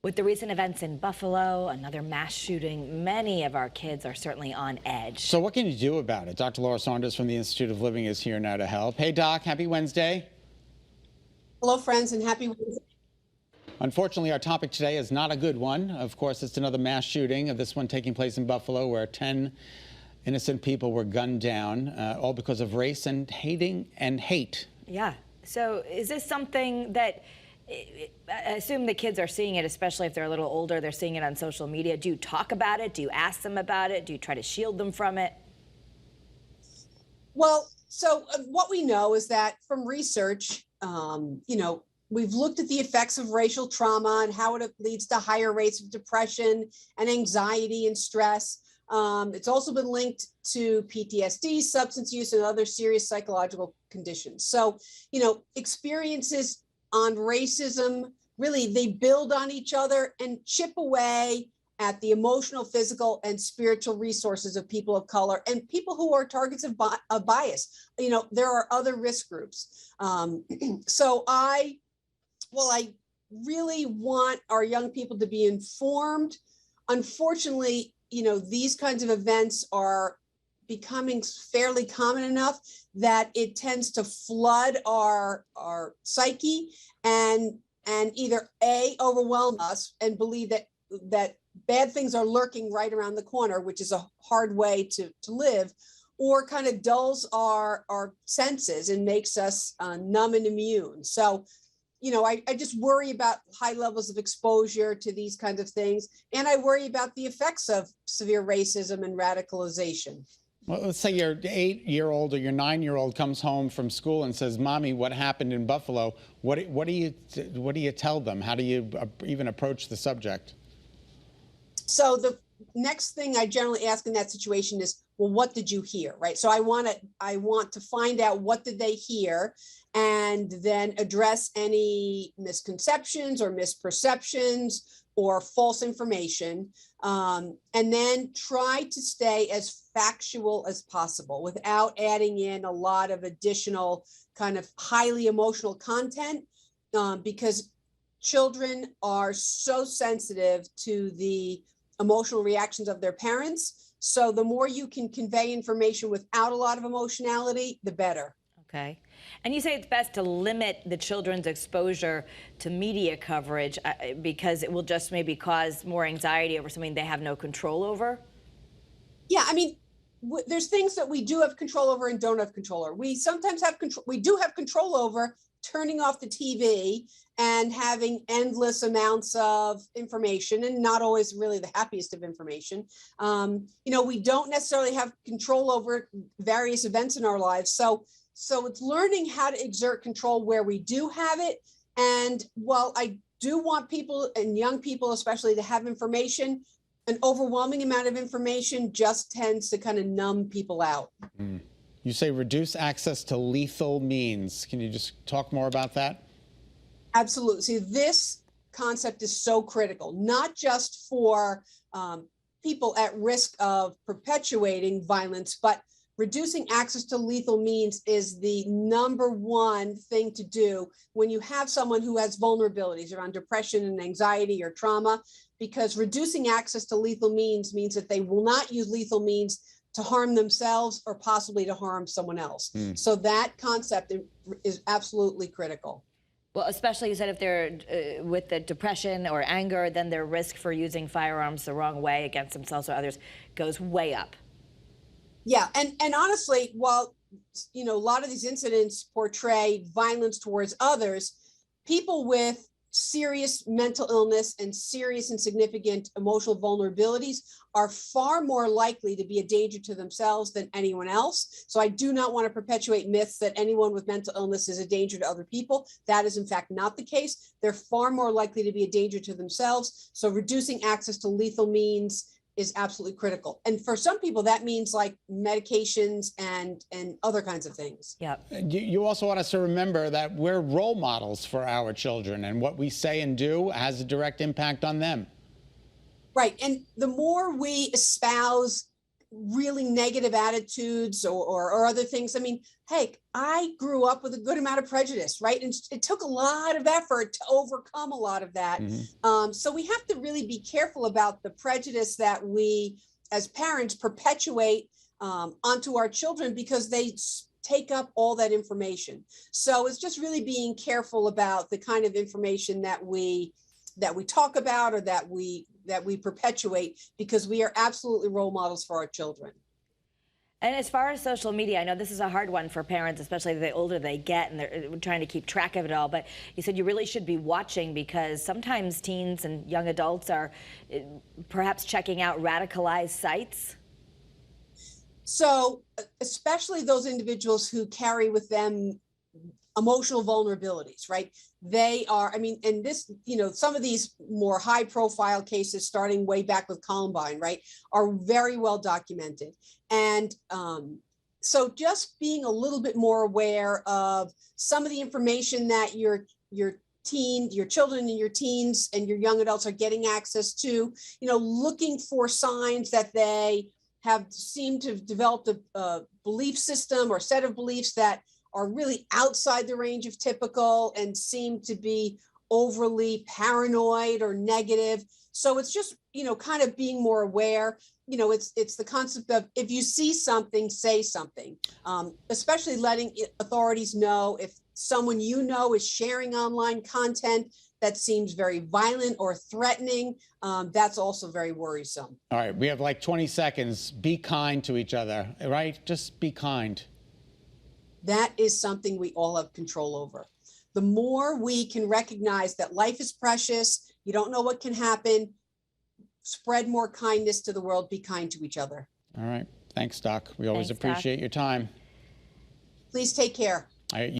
With the recent events in Buffalo, another mass shooting, many of our kids are certainly on edge. So what can you do about it? Dr. Laura Saunders from the Institute of Living is here now to help. Hey, Doc, happy Wednesday. Hello, friends, and happy Wednesday. Unfortunately, our topic today is not a good one. Of course, it's another mass shooting, this one taking place in Buffalo, where 10 innocent people were gunned down, all because of race and hate. Yeah. So is this something that, I assume the kids are seeing it, especially if they're a little older, they're seeing it on social media. Do you talk about it? Do you ask them about it? Do you try to shield them from it? Well, so what we know is that from research, we've looked at the effects of racial trauma and how it leads to higher rates of depression and anxiety and stress. It's also been linked to PTSD, substance use, and other serious psychological conditions. So, experiences on racism, really, they build on each other and chip away at the emotional, physical, and spiritual resources of people of color and people who are targets of bias. There are other risk groups. So I really want our young people to be informed. Unfortunately, these kinds of events are becoming fairly common enough that it tends to flood our psyche and either overwhelm us and believe that bad things are lurking right around the corner, which is a hard way to live, or kind of dulls our senses and makes us numb and immune. So I just worry about high levels of exposure to these kinds of things. And I worry about the effects of severe racism and radicalization. Well, let's say your 8-year-old or your 9-year-old comes home from school and says, "Mommy, what happened in Buffalo?" What do you tell them? How do you even approach the subject? So the next thing I generally ask in that situation is, well, what did you hear, right? So I want to find out what did they hear, and then address any misconceptions or misperceptions or false information, and then try to stay as factual as possible without adding in a lot of additional kind of highly emotional content, because children are so sensitive to the emotional reactions of their parents. So the more you can convey information without a lot of emotionality, the better. Okay. And you say it's best to limit the children's exposure to media coverage because it will just maybe cause more anxiety over something they have no control over? Yeah, I mean, there's things that we do have control over and don't have control over. We sometimes have control. We do have control over turning off the TV and having endless amounts of information, and not always really the happiest of information. We don't necessarily have control over various events in our lives. So it's learning how to exert control where we do have it. And while I do want people, and young people especially, to have information, an overwhelming amount of information just tends to kind of numb people out. Mm. You say reduce access to lethal means. Can you just talk more about that? Absolutely. See, this concept is so critical, not just for people at risk of perpetuating violence, but reducing access to lethal means is the number one thing to do when you have someone who has vulnerabilities around depression and anxiety or trauma, because reducing access to lethal means that they will not use lethal means to harm themselves or possibly to harm someone else. Mm. So that concept is absolutely critical. Well, especially you said if they're with the depression or anger, then their risk for using firearms the wrong way against themselves or others goes way up. Yeah, and honestly, while a lot of these incidents portray violence towards others, people with serious mental illness and serious and significant emotional vulnerabilities are far more likely to be a danger to themselves than anyone else. So I do not want to perpetuate myths that anyone with mental illness is a danger to other people. That is in fact not the case. They're far more likely to be a danger to themselves. So reducing access to lethal means is absolutely critical. And for some people, that means like medications and other kinds of things. Yeah. You also want us to remember that we're role models for our children, and what we say and do has a direct impact on them. Right. And the more we espouse really negative attitudes or other things. I mean, hey, I grew up with a good amount of prejudice, right? And it took a lot of effort to overcome a lot of that. So we have to really be careful about the prejudice that we, as parents, perpetuate onto our children, because they take up all that information. So it's just really being careful about the kind of information that we talk about, or that we perpetuate, because we are absolutely role models for our children. And as far as social media, I know this is a hard one for parents, especially the older they get and they're trying to keep track of it all. But you said you really should be watching, because sometimes teens and young adults are perhaps checking out radicalized sites. So especially those individuals who carry with them emotional vulnerabilities, right? They are, I mean, and this, some of these more high profile cases, starting way back with Columbine, right, are very well documented. And so just being a little bit more aware of some of the information that your children and your teens and your young adults are getting access to, looking for signs that they have seemed to have developed a belief system or set of beliefs that are really outside the range of typical and seem to be overly paranoid or negative. So it's just, kind of being more aware. It's the concept of, if you see something, say something, especially letting authorities know if someone is sharing online content that seems very violent or threatening. That's also very worrisome. All right, we have like 20 seconds. Be kind to each other, right? Just be kind. That is something we all have control over. The more we can recognize that life is precious, you don't know what can happen, spread more kindness to the world, be kind to each other. All right. Thanks, Doc. We always Thanks, appreciate Doc. your time. Please take care. All right.